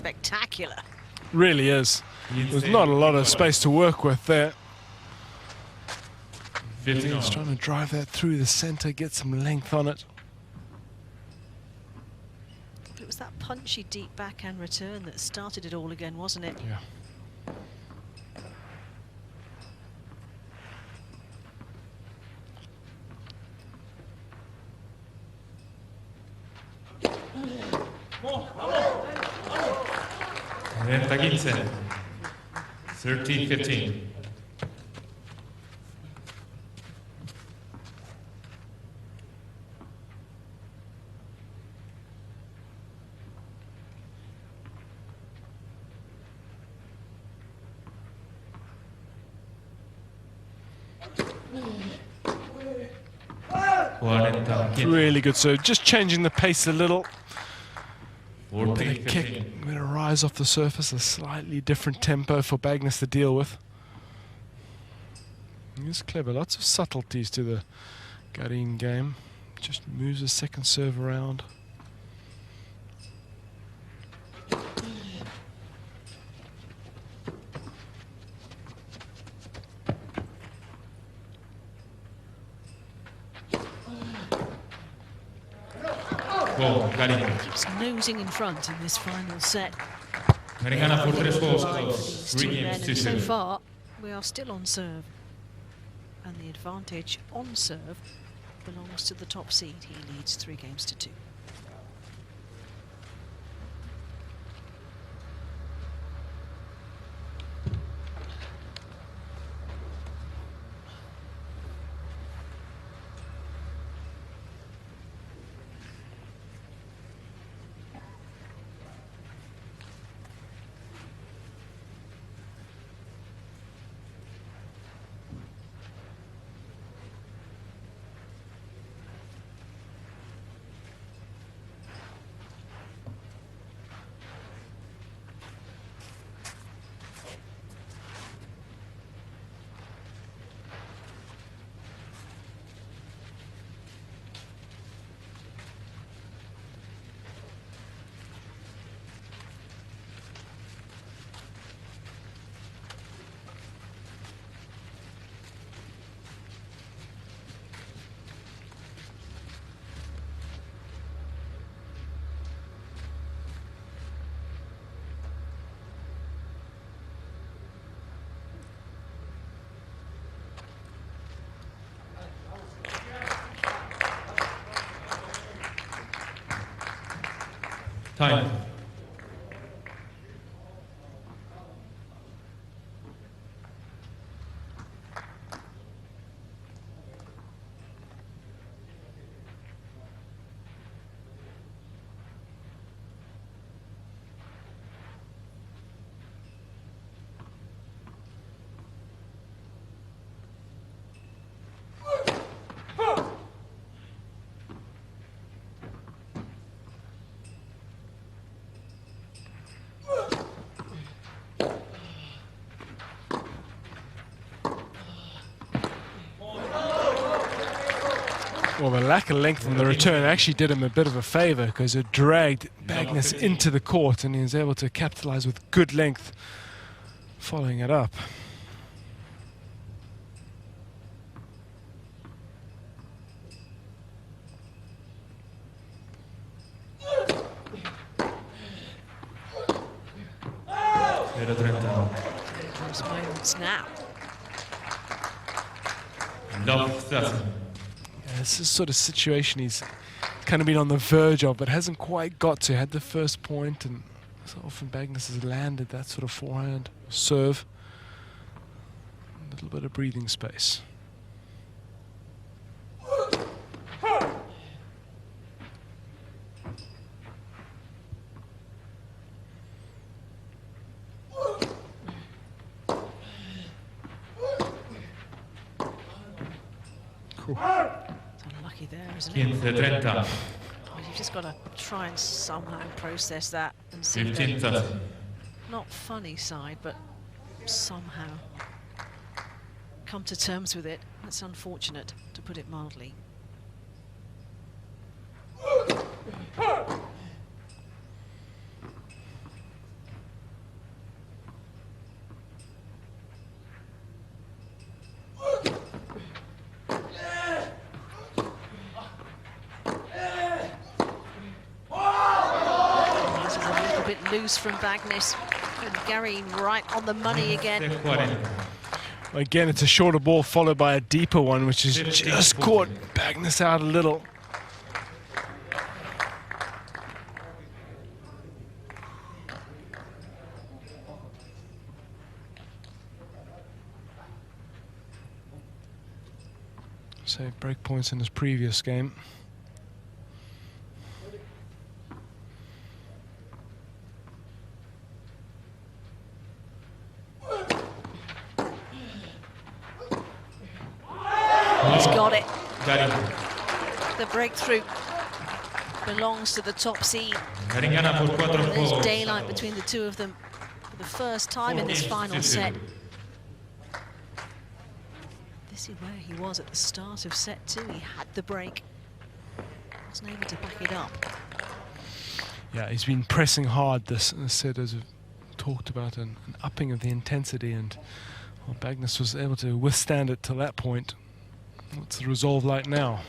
spectacular. Really is. There's not a lot of space to work with there. He's trying to drive that through the center, get some length on it. It was that punchy deep backhand return that started it all again, wasn't it? Yeah. Santiag0, 13-15. Really good serve, just changing the pace a little. 14-15. Kick, going to rise off the surface, a slightly different tempo for Bagnus to deal with. He's clever, lots of subtleties to the Garin game. Just moves his second serve around. Keeps nosing in front in this final set. So far, we are still on serve. And the advantage on serve belongs to the top seed. He leads 3-2. Time. Well, the lack of length on the return actually did him a bit of a favor because it dragged Bagnus into the court and he was able to capitalize with good length following it up. Those moments now. This is sort of situation he's kind of been on the verge of, but hasn't quite got to. Had the first point, and so often Bagnus has landed that sort of forehand serve. A little bit of breathing space. Cool. Unlucky there, isn't it? 15-30. Well, you've just got to try and somehow process that and see 15-30. not funny side, but somehow come to terms with it. That's unfortunate, to put it mildly. loose from Bagnes. And Gary right on the money again. 40. Again, it's a shorter ball followed by a deeper one, which has just caught Bagnes out a little. So break points in his previous game. He's got it. Gary. The breakthrough belongs to the top seed. Gary gana por 4 There's juegos. daylight between the two of them for the first time in this final set. This is where he was at the start of set 2. He had the break. Wasn't able to back it up. Yeah, he's been pressing hard this set, as we've talked about, an upping of the intensity, and well, Bagnes was able to withstand it till that point. What's the resolve like now?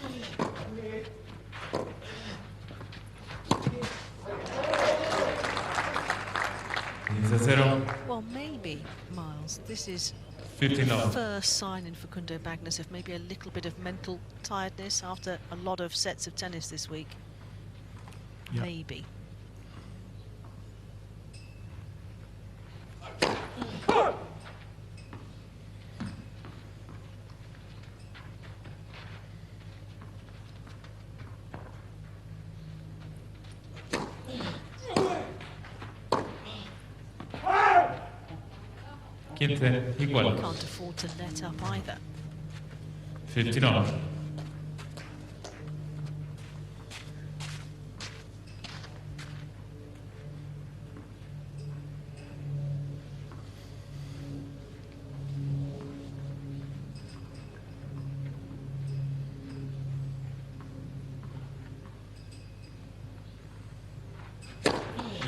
Well, maybe, Miles, this is 15 the love. first sign in Facundo Bagnes of maybe a little bit of mental tiredness after a lot of sets of tennis this week. Yeah. Maybe. Igual. Can't afford to let up either. 15 love.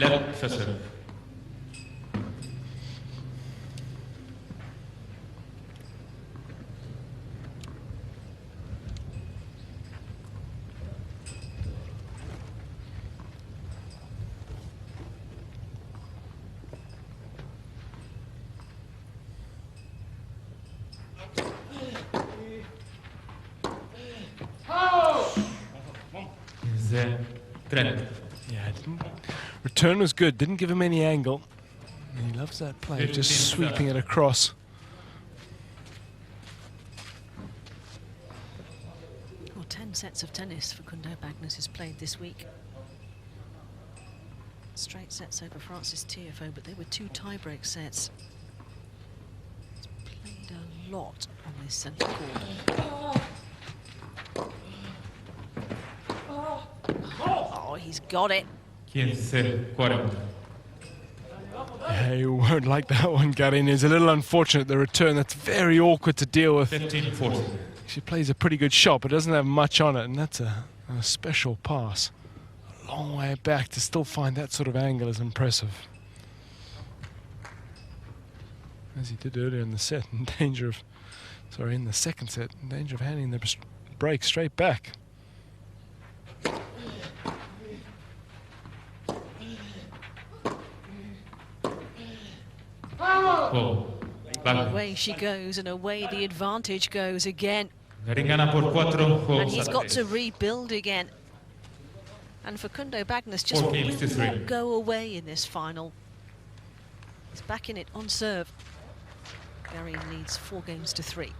Left for serve. Trent. Yeah, return was good, didn't give him any angle. And he loves that play, just sweeping it across. Well, 10 sets of tennis Facundo Bagnes has played this week. Straight sets over Francis Tiafoe, but they were 2 tie-break sets. He's played a lot on this centre court. Oh, he's got it. 15, 40. Yeah, you won't like that one, Garin. It's a little unfortunate, the return. That's very awkward to deal with. 15, 40. She plays a pretty good shot, but doesn't have much on it, and that's a special pass. A long way back to still find that sort of angle is impressive. As he did earlier in the set, in danger of, sorry, in the second set, in danger of handing the break straight back. Oh. Away she goes, and away the advantage goes again. Gary gana por 4 juegos. And he's a got to 3. rebuild again. And Facundo Bagnes just 4 games to 3. won't go away in this final. He's back in it on serve. Gary leads 4 games to 3.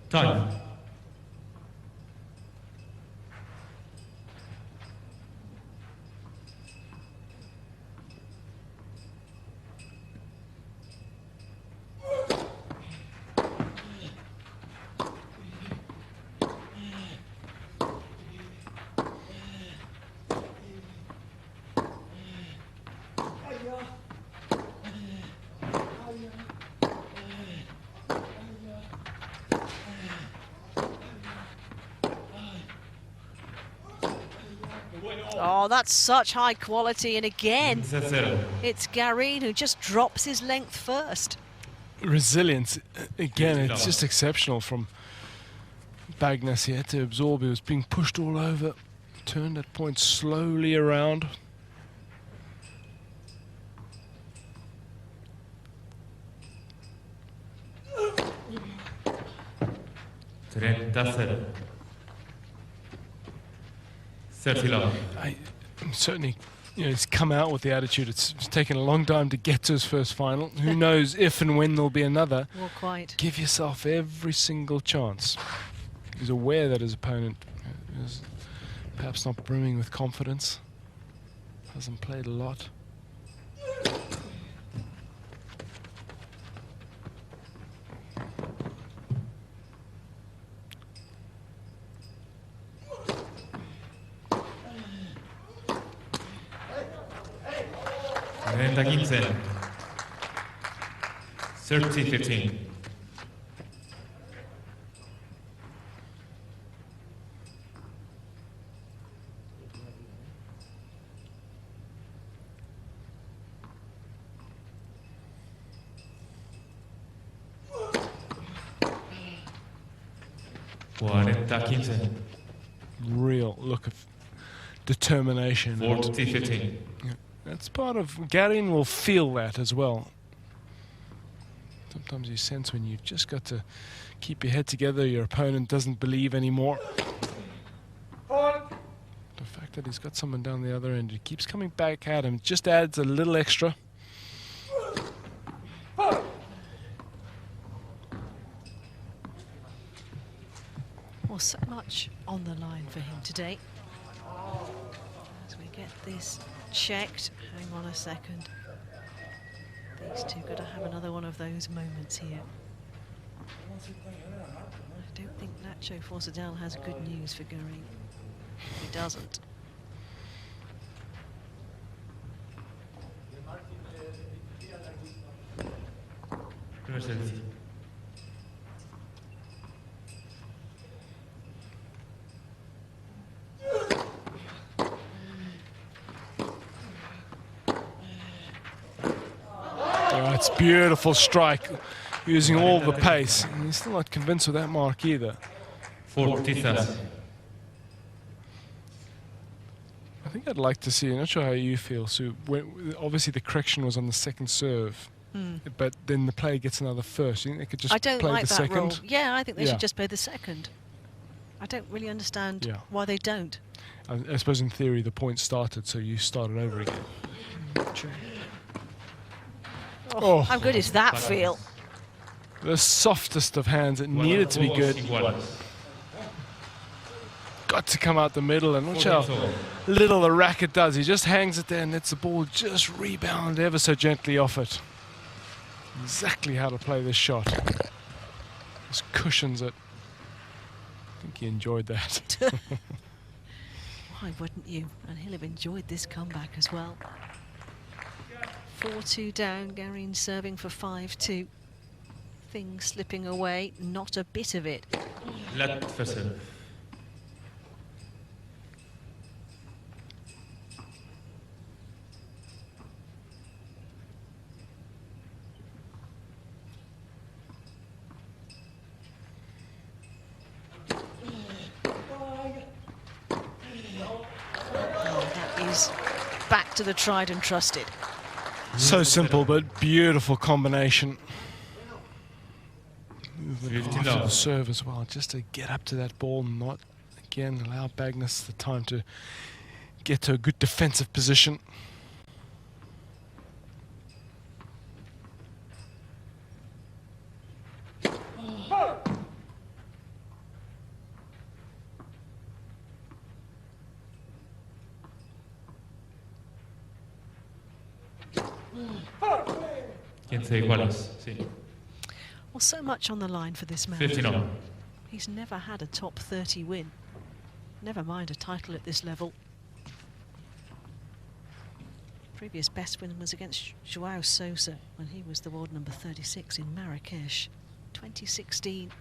Time. Oh, that's such high quality, and again, 15-0. it's Garin who just drops his length first. Resilience, again, it's just exceptional from Bagnes. He had to absorb. He was being pushed all over. Turned that point slowly around. Certainly, you know, he's come out with the attitude. It's taken a long time to get to his first final. Who knows if and when there'll be another. Well, quite. Give yourself every single chance. He's aware that his opponent is perhaps not brimming with confidence. Hasn't played a lot. Renta 15. 30-15. Real look of determination. 40-15. Yeah, that's part of Garin will feel that as well. Sometimes you sense when you've just got to keep your head together, your opponent doesn't believe anymore. The fact that he's got someone down the other end who keeps coming back at him just adds a little extra. Well, so much on the line for him today. As we get this checked, hang on a second. These two got to have another one of those moments here. I don't think Nacho Forcadell has good news for Garin. He doesn't. Oh, it's beautiful strike, using all the pace. And he's still not convinced with that mark either. 40,000. I think I'd like to see, I'm not sure how you feel, Sue. Obviously the correction was on the second serve, but then the player gets another first. You think they could just I don't play like the that second? rule. Yeah, I think they Yeah. should just play the second. I don't really understand why they don't. I suppose in theory the point started, so you started over again. True. Oh. How good is that feel? The softest of hands, it needed to be good. Got to come out the middle, and watch how little the racket does. He just hangs it there and lets the ball just rebound ever so gently off it. Exactly how to play this shot. Just cushions it. I think he enjoyed that. Why wouldn't you? And he'll have enjoyed this comeback as well. 4-2 down, Garin serving for 5-2. Things slipping away, not a bit of it. Flat first serve. That is back to the tried and trusted. So simple, but beautiful combination. Movement after the serve as well, just to get up to that ball, not, again, allow Bagnes the time to get to a good defensive position. 15 iguales, sí. Well, so much on the line for this man. 15 all. He's never had a top 30 win. Never mind a title at this level. Previous best win was against João Sousa when he was the world number 36 in Marrakesh, 2016.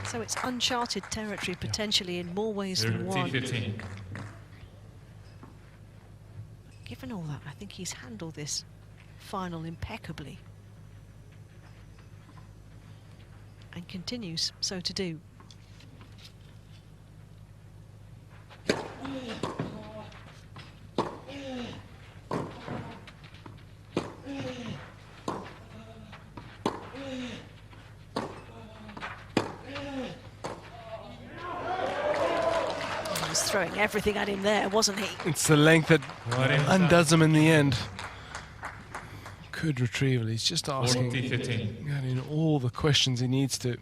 So it's uncharted territory potentially in more ways than one. 30-15. Given all that, I think he's handled this final impeccably. And continues so to do. He was throwing everything at him there, wasn't he? It's the length that undoes him in the end. Good retrieval. He's just asking, 40-15. getting all the questions he needs to.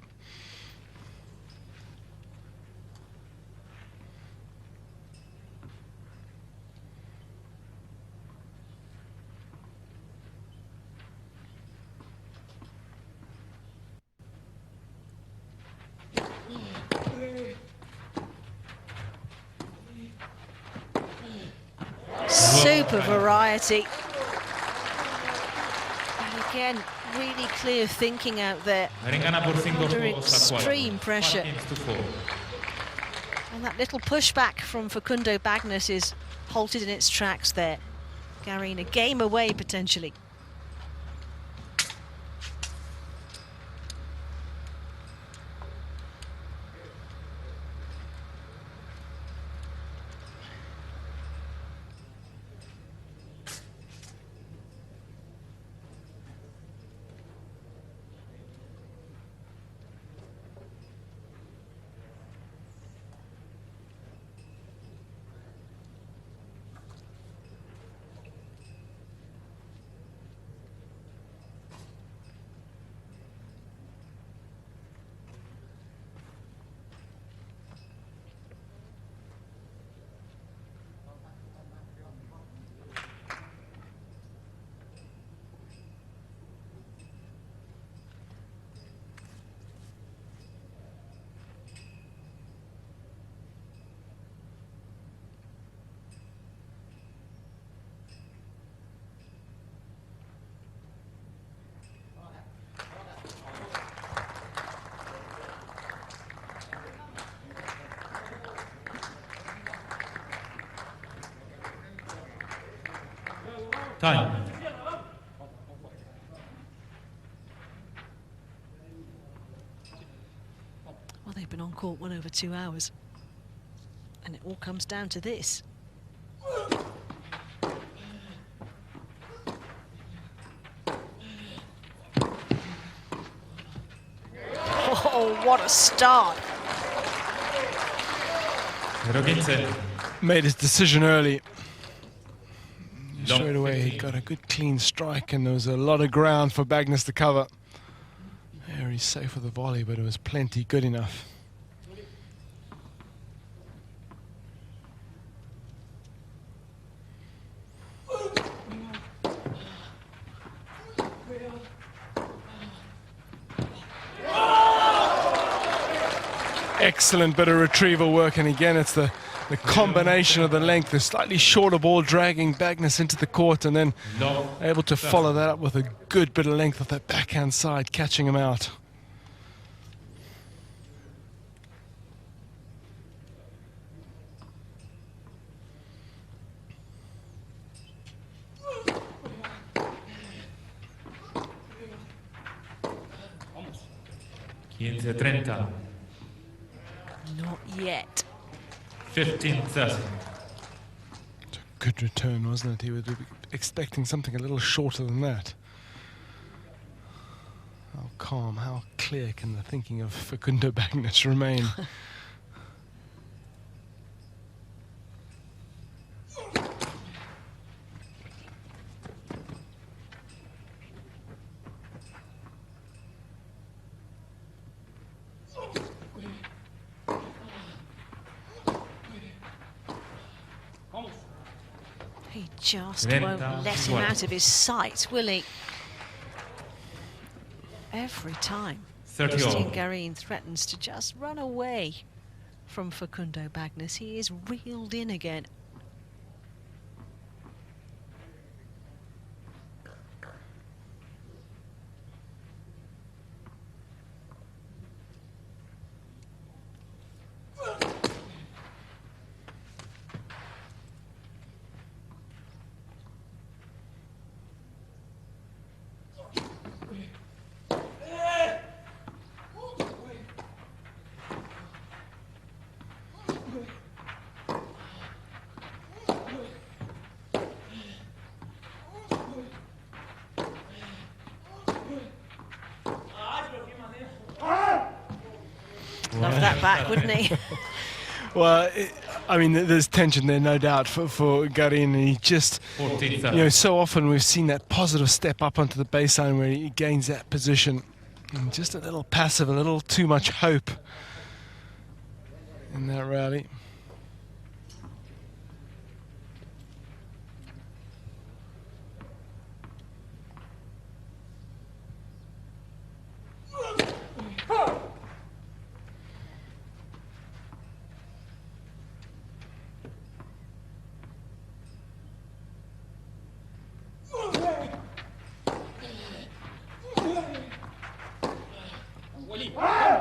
Super variety. And again, really clear thinking out there. Under extreme pressure. And that little pushback from Facundo Bagnes is halted in its tracks there. Carrying a game away potentially. Time. Well, they've been on court well over 2 hours. And it all comes down to this. Oh, what a start. Made his decision early. Straight away he got a good clean strike and there was a lot of ground for Bagnes to cover. Very safe with the volley, but it was plenty good enough. Excellent bit of retrieval work, and again it's the combination of the length, the slightly shorter ball dragging Bagnes into the court and then able to follow that up with a good bit of length of that backhand side, catching him out. Not yet. 15-30. Good return, wasn't it? He was expecting something a little shorter than that. How calm, how clear can the thinking of Facundo Bagnes remain? just Trenta, won't let him igual. out of his sight, will he? Every time 30 Christian all. Garin threatens to just run away from Facundo Bagnis, he is reeled in again. Love that back, wouldn't he? Well, I mean, there's tension there, no doubt, for Garin, and he just, 14-30. so often we've seen that positive step up onto the baseline where he gains that position. And just a little passive, a little too much hope in that rally.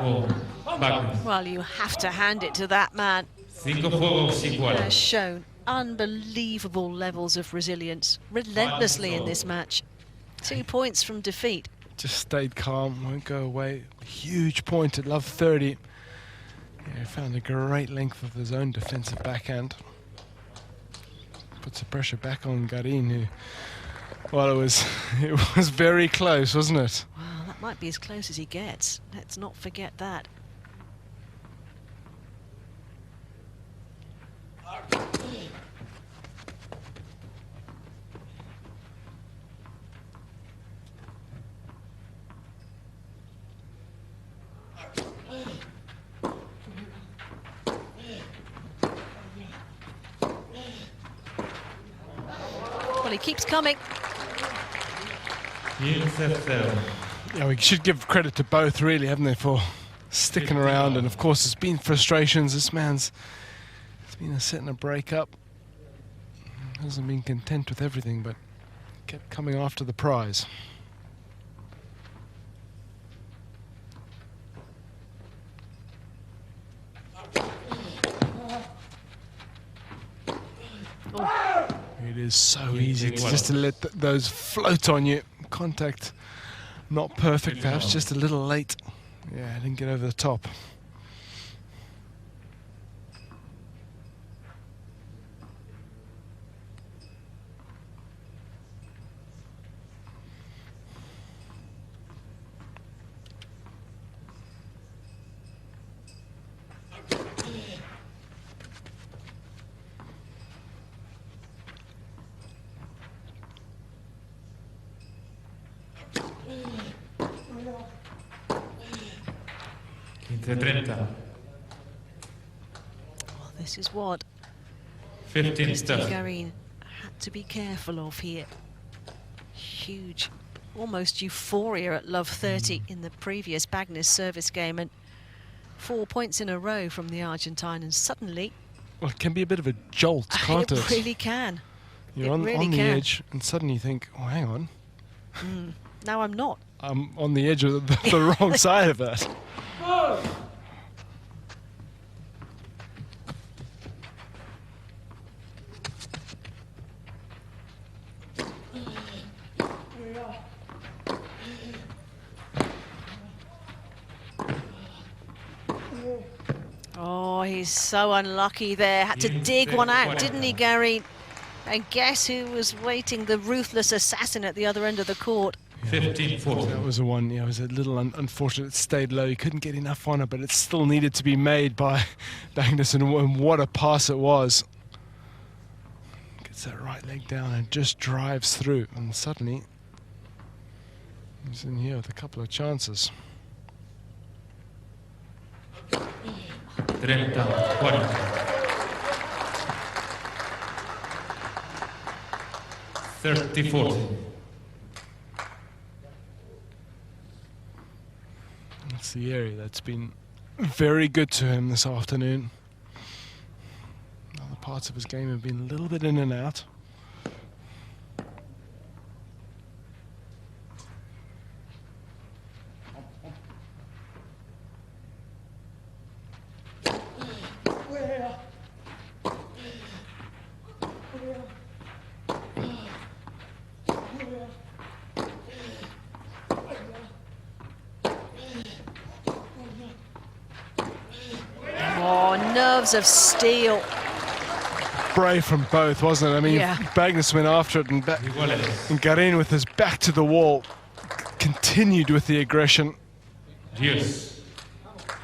Oh, Bagnis. Well, you have to hand it to that man. 5 juegos igual. Has shown unbelievable levels of resilience relentlessly in this match. 2 points from defeat. Just stayed calm, won't go away. Huge point at love 30. Yeah, found a great length of his own defensive backhand. Puts the pressure back on Garin, who, well, it was very close, wasn't it? Well, that might be as close as he gets. Let's not forget that. Well, he keeps coming. 15-0. Yeah, we should give credit to both, really, haven't they, for sticking around. And of course, there's been frustrations. This man's, it's been a set and a break up. Hasn't been content with everything, but kept coming after the prize. Oh, It is so easy to just to let those float on you. Contact not perfect, perhaps just a little late. Yeah, I didn't get over the top. well, this is what 15 Christian stuff. Garin had to be careful of here. Huge, almost euphoria at love 30 in the previous Bagnis service game, and 4 points in a row from the Argentine, and suddenly Well, it can be a bit of a jolt, can't it? it really can. You're on the edge, and suddenly you think, oh, hang on, Now I'm not. I'm on the edge of the wrong side of that. Oh, he's so unlucky there. Had to dig one out, didn't he, Gary? And guess who was waiting? The ruthless assassin at the other end of the court. 15-14. That was the one, it was a little unfortunate. It stayed low. He couldn't get enough on it, but it still needed to be made by Bagnis, and what a pass it was. Gets that right leg down and just drives through, and suddenly he's in here with a couple of chances. 30-40. 30-40. That's the area that's been very good to him this afternoon. Other parts of his game have been a little bit in and out. Oh, nerves of steel. Brave from both, wasn't it? I mean, Yeah. Bagnus went after it, and Iguales. Garin, with his back to the wall, continued with the aggression. 10.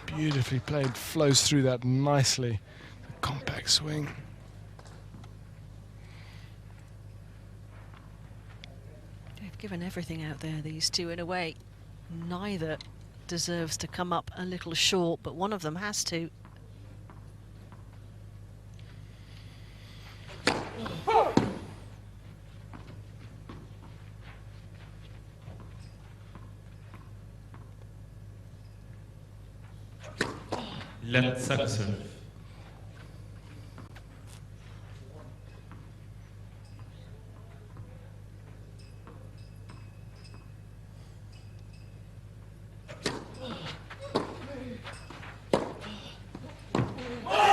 Beautifully played, flows through that nicely. The compact swing. They've given everything out there, these two, in a way. Neither deserves to come up a little short, but one of them has to. Left side serve.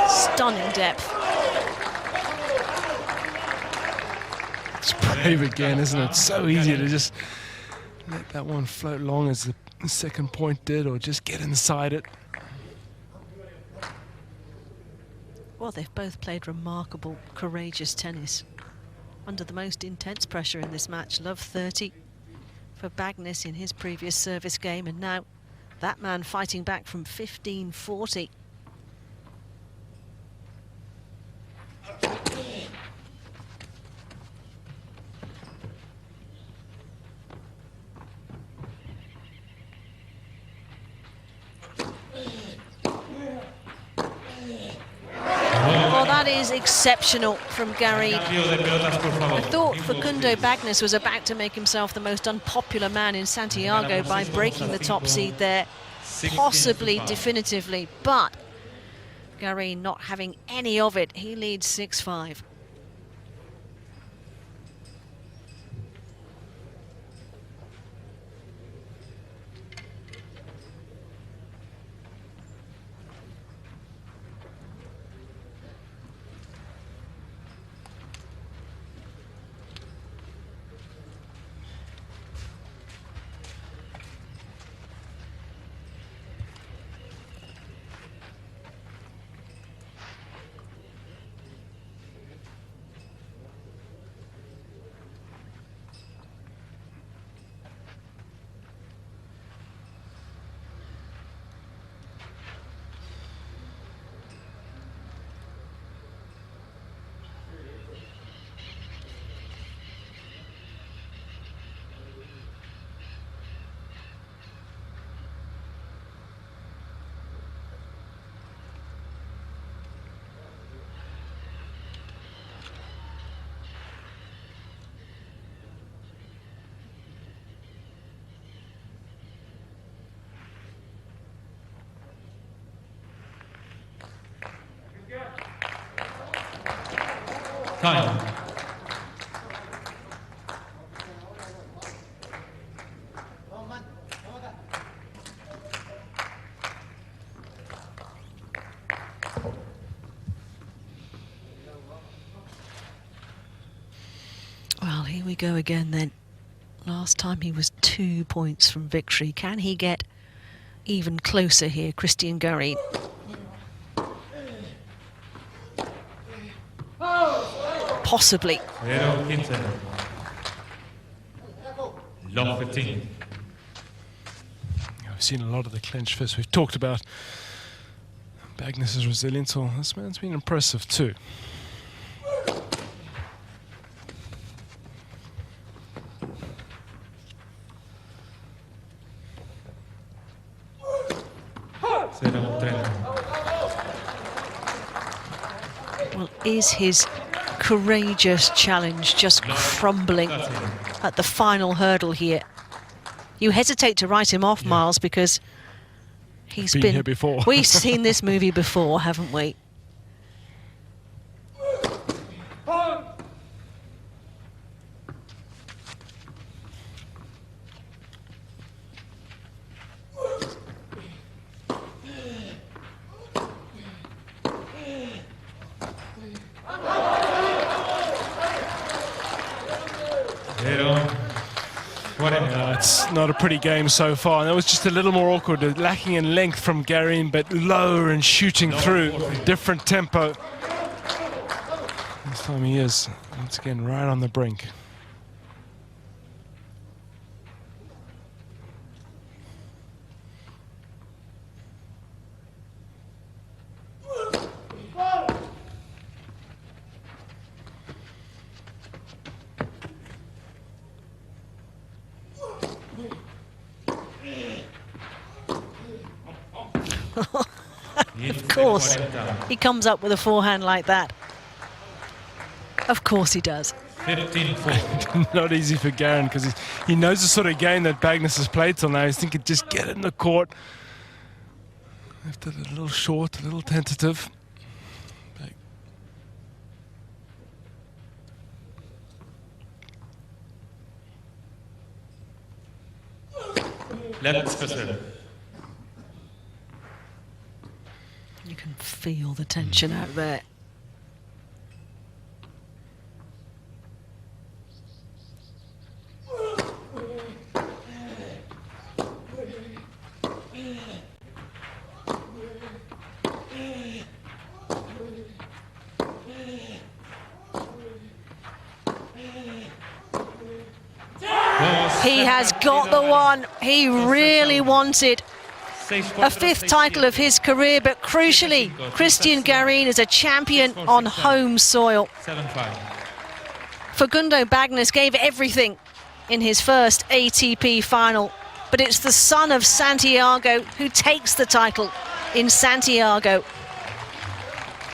Stunning depth. It's brave again, isn't it? So easy to just let that one float long as the second point did, or just get inside it. Well, they've both played remarkable, courageous tennis under the most intense pressure in this match. Love 30 for Bagnus in his previous service game, and now that man fighting back from 15-40. Well, that is exceptional from Gary. Cambio de pelotas, por favor. I thought Facundo Bagnus was about to make himself the most unpopular man in Santiago by breaking the top seed there, possibly definitively, but Gary not having any of it. He leads 6-5. Time. Well, here we go again then. Last time he was 2 points from victory. Can he get even closer here, Christian Gary? Possibly. 0-15. Love 15. We've seen a lot of the clenched fists. We've talked about Bagnus' resilience. Well, this man's been impressive too. Well, is his courageous challenge just crumbling at the final hurdle here. You hesitate to write him off, Miles, because he's Been here before. We've seen this movie before, haven't we? It's not a pretty game so far. And that was just a little more awkward, lacking in length from Garin, but lower and shooting through. Different tempo. This time he is, once again, right on the brink. Of course, he comes up with a forehand like that. Of course he does. 15-4. Not easy for Garin because he knows the sort of game that Bagnes has played till now. He's thinking just get it in the court. Left it a little short, a little tentative. Let's proceed. You can feel the tension out there. He has got the one he really wanted. A fifth title of his career, but crucially, Cristian Garin is a champion on home soil. 7-5. Facundo Bagnes gave everything in his first ATP final, but it's the son of Santiago who takes the title in Santiago.